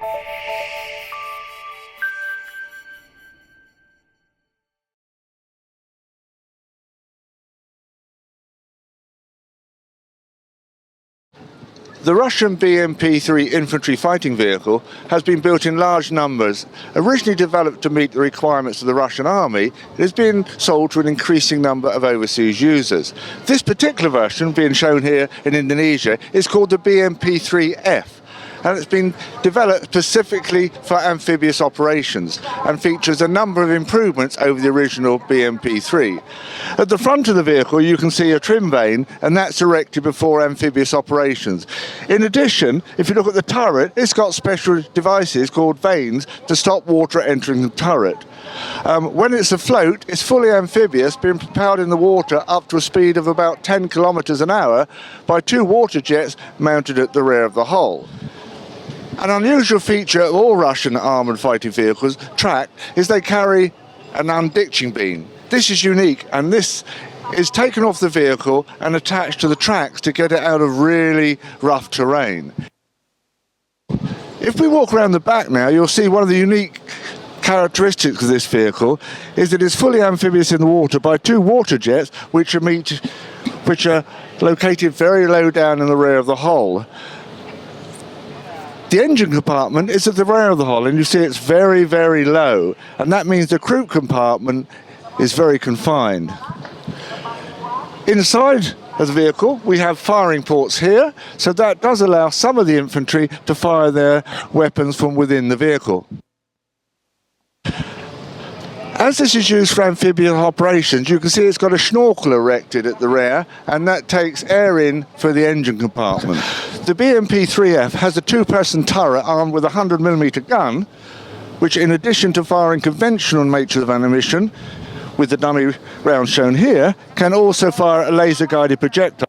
The Russian BMP-3 Infantry fighting vehicle has been built in large numbers. Originally developed to meet the requirements of the Russian army, it has been sold to an increasing number of overseas users. This particular version, being shown here in Indonesia, is called the BMP-3F. And it's been developed specifically for amphibious operations and features a number of improvements over the original BMP-3. At the front of the vehicle you can see a trim vane, and that's erected before amphibious operations. In addition, if you look at the turret, it's got special devices called vanes to stop water entering the turret. When it's afloat, it's fully amphibious, being propelled in the water up to a speed of about 10 kilometers an hour by two water jets mounted at the rear of the hull. An unusual feature of all Russian armoured fighting vehicles tracked is they carry an unditching beam. This is unique, and this is taken off the vehicle and attached to the tracks to get it out of really rough terrain. If we walk around the back now, you'll see one of the unique characteristics of this vehicle is that it's fully amphibious in the water by two water jets which are located very low down in the rear of the hull. The engine compartment is at the rear of the hull, and you see it's very, very low, and that means the crew compartment is very confined. Inside of the vehicle we have firing ports here, so that does allow some of the infantry to fire their weapons from within the vehicle. As this is used for amphibious operations, you can see it's got a snorkel erected at the rear, and that takes air in for the engine compartment. The BMP-3F has a two-person turret armed with a 100mm gun, which, in addition to firing conventional nature of ammunition, with the dummy round shown here, can also fire a laser-guided projectile.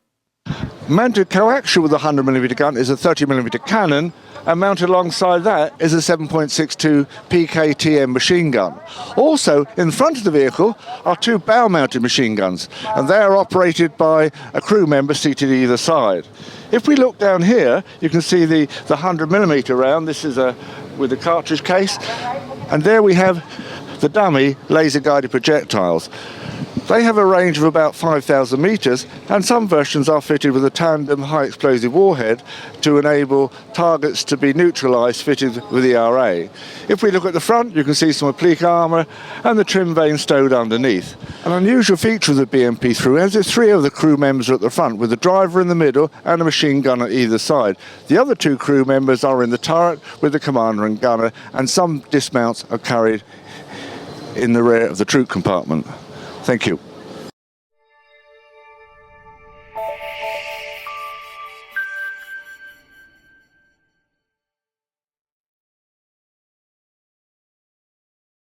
Mounted coaxial with a 100mm gun is a 30mm cannon, and mounted alongside that is a 7.62 PKTM machine gun. Also, in front of the vehicle are two bow-mounted machine guns, and they are operated by a crew member seated either side. If we look down here, you can see the 100mm round. This is with a cartridge case, and there we have the dummy laser-guided projectiles. They have a range of about 5,000 metres, and some versions are fitted with a tandem high-explosive warhead to enable targets to be neutralised fitted with the ERA. If we look at the front, you can see some applique armour and the trim vane stowed underneath. An unusual feature of the BMP-3 is three of the crew members are at the front, with the driver in the middle and a machine gun at either side. The other two crew members are in the turret with the commander and gunner, and some dismounts are carried in the rear of the troop compartment. Thank you.